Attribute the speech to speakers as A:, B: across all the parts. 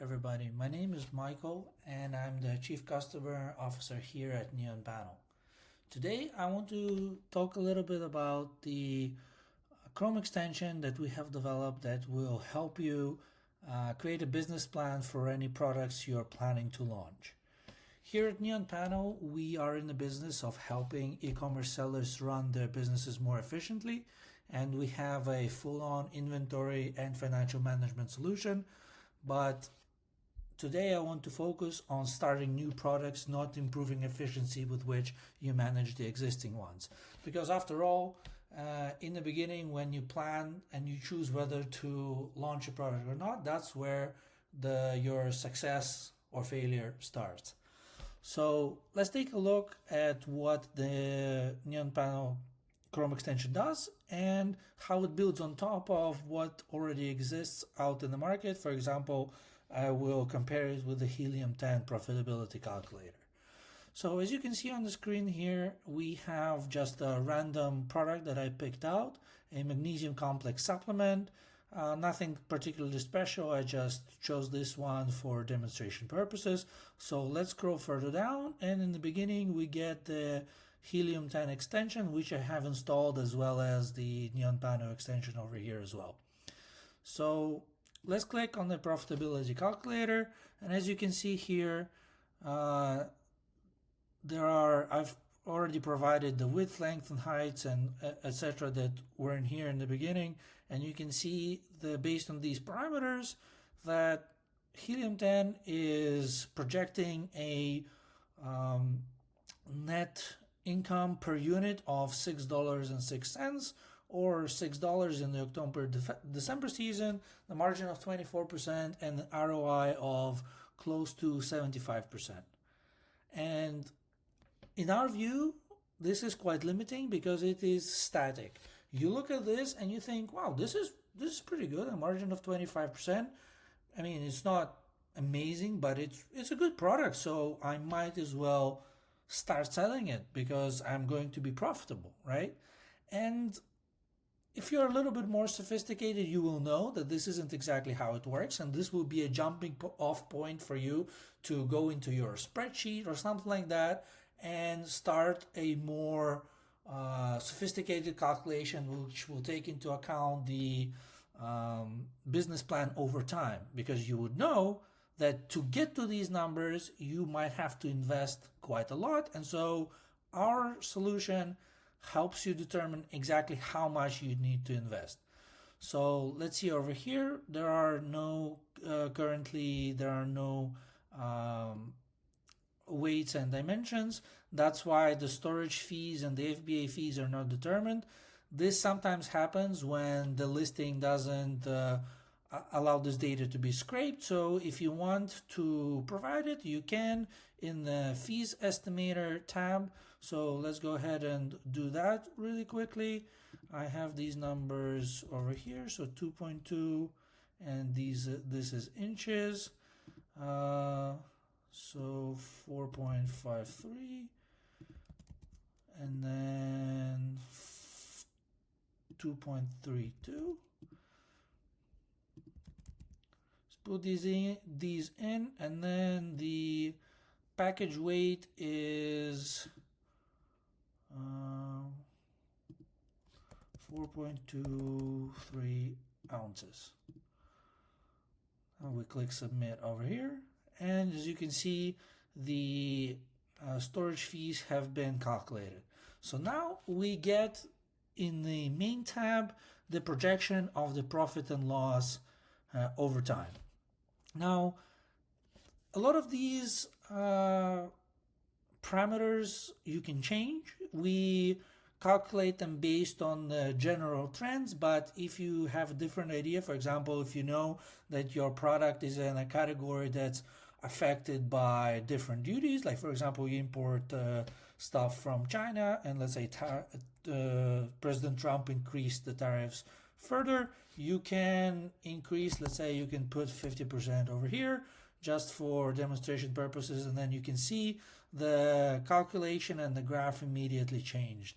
A: everybody. My name is Michael and I'm the Chief Customer Officer here at Neon Panel. Today I want to talk a little bit about the Chrome extension that we have developed that will help you create a business plan for any products you're planning to launch. Here at Neon Panel, we are in the business of helping e-commerce sellers run their businesses more efficiently, and we have a full-on inventory and financial management solution. But today I want to focus on starting new products, not improving efficiency with which you manage the existing ones. Because after all, in the beginning, when you plan and you choose whether to launch a product or not, that's where your success or failure starts. So let's take a look at what the Neon Panel Chrome extension does and how it builds on top of what already exists out in the market. For example, I will compare it with the Helium 10 profitability calculator. So as you can see on the screen here, we have just a random product that I picked out, a magnesium complex supplement. Nothing particularly special, I just chose this one for demonstration purposes. So let's scroll further down, and in the beginning we get the Helium 10 extension, which I have installed, as well as the Neon Panel extension over here as well. So let's click on the profitability calculator, and as you can see here, I've already provided the width, length, and heights, and etc. that were in here in the beginning, and you can see based on these parameters that Helium 10 is projecting a net income per unit of $6.06, or $6 in the October-December season, the margin of 24%, and the ROI of close to 75%. And in our view, this is quite limiting because it is static. You look at this and you think, wow, this is pretty good, a margin of 25%. I mean, it's not amazing, but it's a good product, so I might as well start selling it because I'm going to be profitable, right? And if you're a little bit more sophisticated, you will know that this isn't exactly how it works, and this will be a jumping off point for you to go into your spreadsheet or something like that and start a more sophisticated calculation, which will take into account the business plan over time, because you would know that to get to these numbers, you might have to invest quite a lot. And so our solution helps you determine exactly how much you need to invest. So let's see over here, there are no weights and dimensions. That's why the storage fees and the FBA fees are not determined. This sometimes happens when the listing doesn't allow this data to be scraped. So if you want to provide it, you can in the fees estimator tab. So let's go ahead and do that really quickly. I have these numbers over here. So 2.2, and this is inches. So 4.53, and then 2.32. Put these in, and then the package weight is 4.23 ounces. And we click submit over here, and as you can see, the storage fees have been calculated. So now we get in the main tab the projection of the profit and loss over time. Now, a lot of these parameters you can change. We calculate them based on the general trends, but if you have a different idea, for example, if you know that your product is in a category that's affected by different duties, like for example, you import stuff from China, and let's say President Trump increased the tariffs further, you can increase, let's say you can put 50% over here just for demonstration purposes, and then you can see the calculation and the graph immediately changed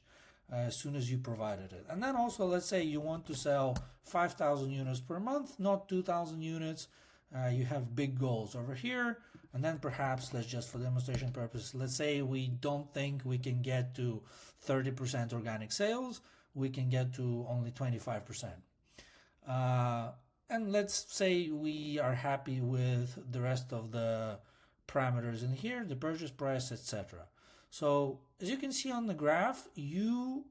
A: as soon as you provided it. And then also, let's say you want to sell 5,000 units per month, not 2,000 units. you have big goals over here, and then perhaps, let's just for demonstration purposes, let's say we don't think we can get to 30% organic sales, we can get to only 25%. And let's say we are happy with the rest of the parameters in here, the purchase price, etc. So as you can see on the graph, you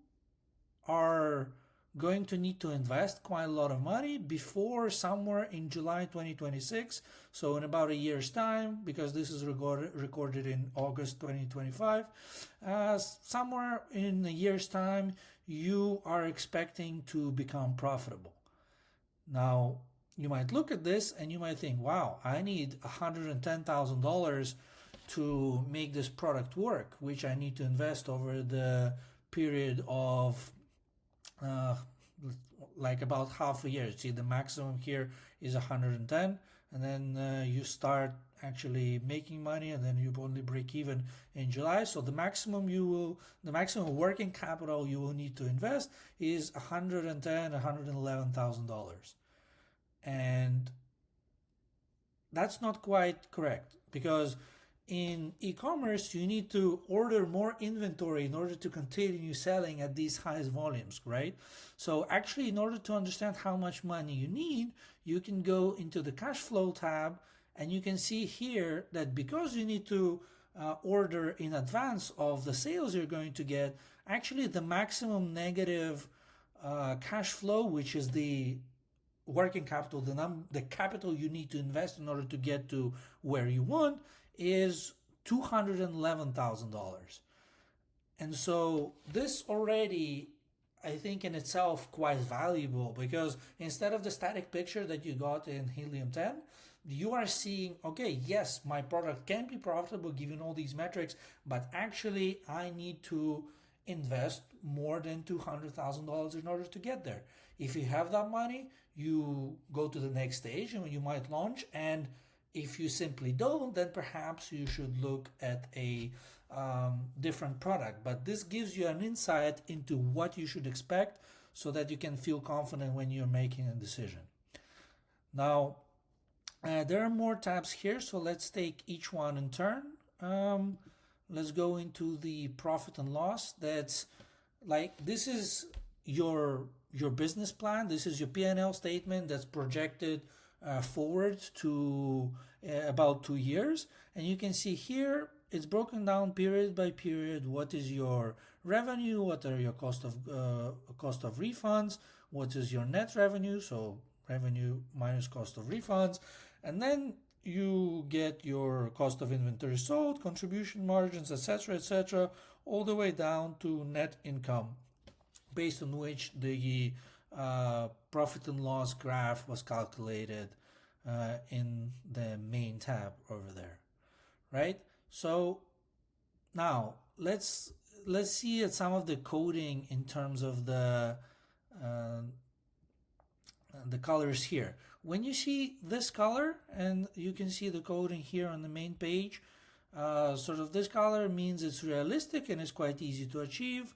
A: are going to need to invest quite a lot of money before somewhere in July 2026. So in about a year's time, because this is recorded in August 2025, somewhere in a year's time, you are expecting to become profitable. Now, you might look at this and you might think, wow, I need $110,000 to make this product work, which I need to invest over the period of like about half a year. See, the maximum here is 110, and then you start actually making money, and then you only break even in July. So the maximum working capital you will need to invest is $111,000, and that's not quite correct, because in e-commerce you need to order more inventory in order to continue selling at these highest volumes, right? So actually, in order to understand how much money you need, you can go into the cash flow tab, and you can see here that because you need to order in advance of the sales you're going to get, actually the maximum negative cash flow, which is the working capital, the capital you need to invest in order to get to where you want, is $211,000. And so this already, I think in itself, quite valuable, because instead of the static picture that you got in Helium 10, you are seeing, okay, yes, my product can be profitable given all these metrics, but actually I need to invest more than $200,000 in order to get there. If you have that money, you go to the next stage and you might launch, and if you simply don't, then perhaps you should look at a different product. But this gives you an insight into what you should expect so that you can feel confident when you're making a decision. Now, there are more tabs here, so let's take each one in turn. Let's go into the profit and loss. That's like, this is your business plan. This is your P&L statement that's projected forward to about 2 years, and you can see here it's broken down period by period. What is your revenue? What are your cost of refunds? What is your net revenue? So revenue minus cost of refunds, and then you get your cost of inventory sold, contribution margins, etc., all the way down to net income, based on which the profit and loss graph was calculated in the main tab over there, right? So now let's see at some of the coding in terms of the colors here. When you see this color, and you can see the coding here on the main page, sort of this color means it's realistic and it's quite easy to achieve.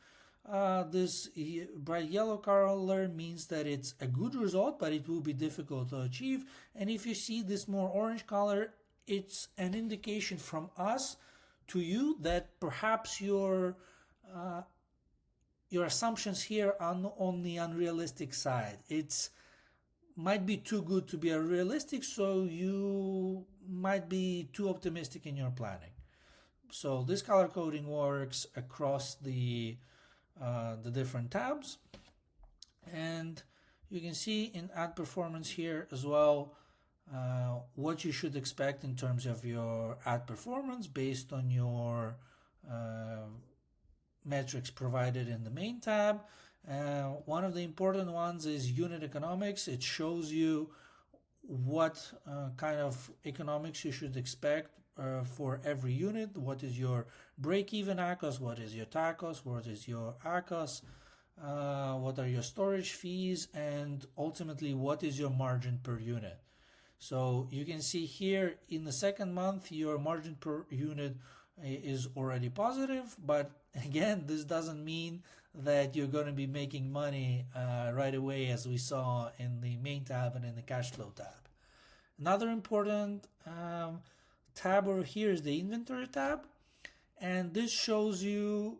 A: This bright yellow color means that it's a good result, but it will be difficult to achieve. And if you see this more orange color, it's an indication from us to you that perhaps your assumptions here are on the unrealistic side. It's might be too good to be realistic, so you might be too optimistic in your planning. So this color coding works across the different tabs, and you can see in ad performance here as well what you should expect in terms of your ad performance based on your metrics provided in the main tab. One of the important ones is unit economics. It shows you what kind of economics you should expect for every unit. What is your break-even ACOS? What is your TACOS? What is your ACOS? What are your storage fees? And ultimately, what is your margin per unit? So you can see here in the second month, your margin per unit is already positive, but again, this doesn't mean that you're going to be making money right away, as we saw in the main tab and in the cash flow tab. Another important tab over here is the inventory tab, and this shows you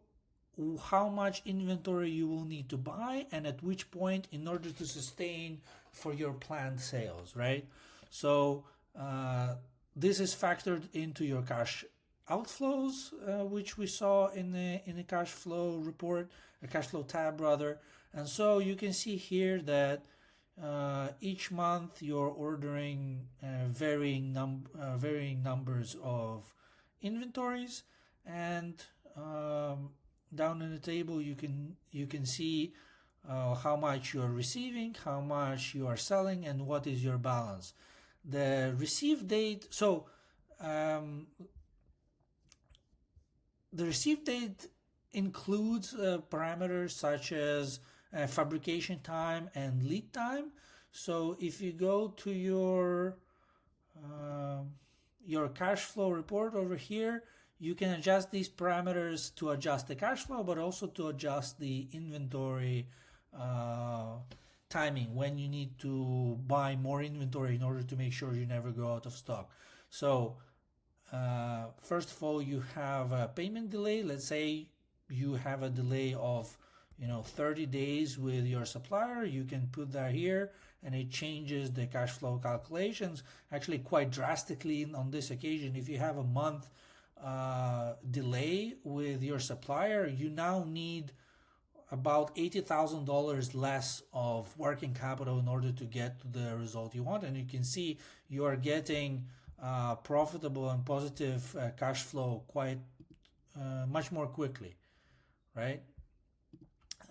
A: how much inventory you will need to buy and at which point in order to sustain for your planned sales, right? So this is factored into your cash outflows, which we saw in the cash flow report, a cash flow tab rather. And so you can see here that each month you're ordering varying numbers of inventories, and down in the table you can see how much you are receiving, how much you are selling, and what is your balance. The receive date. So the receive date includes parameters such as fabrication time and lead time. So if you go to your cash flow report over here, you can adjust these parameters to adjust the cash flow, but also to adjust the inventory timing, when you need to buy more inventory in order to make sure you never go out of stock. So first of all, you have a payment delay. Let's say you have a delay of 30 days with your supplier. You can put that here, and it changes the cash flow calculations actually quite drastically on this occasion. If you have a month delay with your supplier, you now need about $80,000 less of working capital in order to get to the result you want. And you can see you are getting profitable and positive cash flow quite much more quickly, right?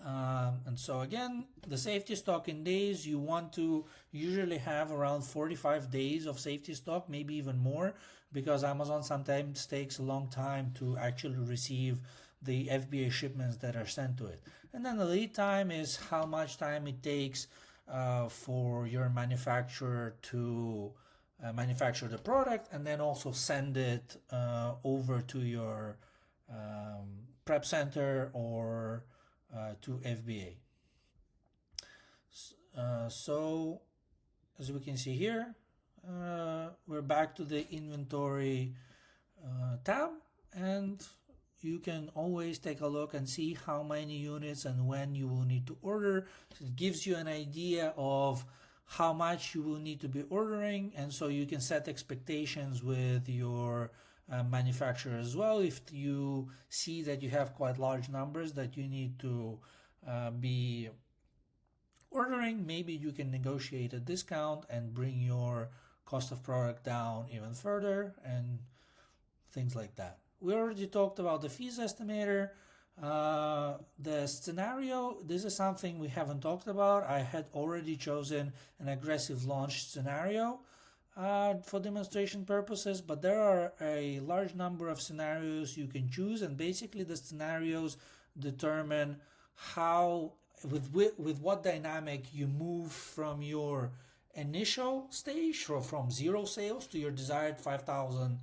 A: And so again, the safety stock in days, you want to usually have around 45 days of safety stock, maybe even more, because Amazon sometimes takes a long time to actually receive the FBA shipments that are sent to it. And then the lead time is how much time it takes for your manufacturer to manufacture the product and then also send it over to your prep center or to FBA. So as we can see here, we're back to the inventory tab, and you can always take a look and see how many units and when you will need to order. So it gives you an idea of how much you will need to be ordering, and so you can set expectations with your manufacturer as well. If you see that you have quite large numbers that you need to be ordering, maybe you can negotiate a discount and bring your cost of product down even further and things like that. We already talked about the fees estimator. The scenario, this is something we haven't talked about. I had already chosen an aggressive launch scenario for demonstration purposes, but there are a large number of scenarios you can choose, and basically the scenarios determine how, with what dynamic you move from your initial stage, or from zero sales to your desired 5,000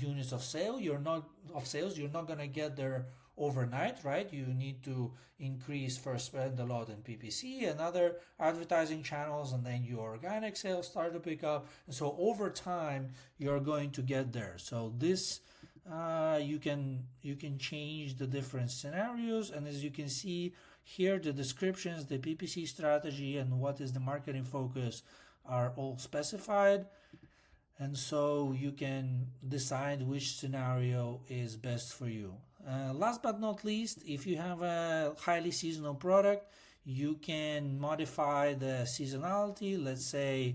A: units of sale. You're not going to get there overnight, right? You need to increase first spend a lot in PPC and other advertising channels, and then your organic sales start to pick up. And so over time, you're going to get there. So this you can change the different scenarios, and as you can see here, the descriptions, the PPC strategy, and what is the marketing focus are all specified. And so you can decide which scenario is best for you. Last but not least, if you have a highly seasonal product, you can modify the seasonality. Let's say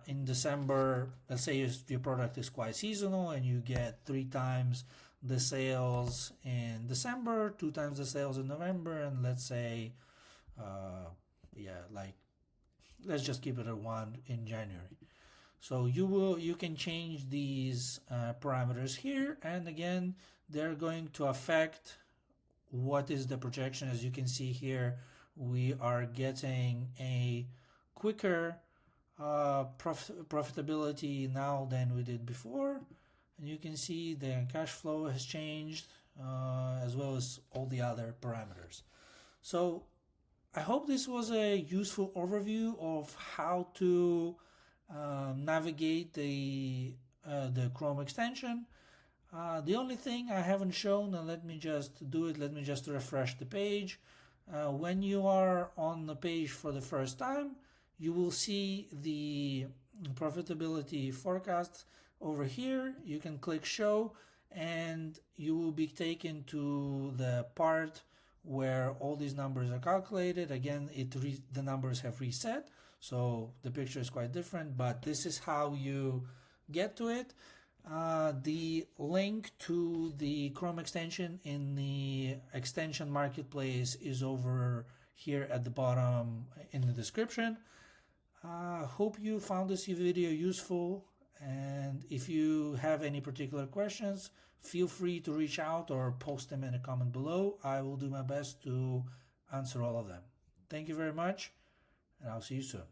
A: in December, let's say your product is quite seasonal and you get 3 times the sales in December, 2 times the sales in November, and let's say, let's just keep it at 1 in January. So you can change these parameters here, and again, they're going to affect what is the projection. As you can see here, we are getting a quicker profitability now than we did before, and you can see the cash flow has changed as well as all the other parameters. So I hope this was a useful overview of how to navigate the Chrome extension. The only thing I haven't shown, and let me just do it, let me just refresh the page. When you are on the page for the first time, you will see the profitability forecast over here. You can click show and you will be taken to the part where all these numbers are calculated. Again, the numbers have reset, so the picture is quite different, but this is how you get to it. The link to the Chrome extension in the extension marketplace is over here at the bottom in the description. Hope you found this video useful, and if you have any particular questions, feel free to reach out or post them in a comment below. I will do my best to answer all of them. Thank you very much, and I'll see you soon.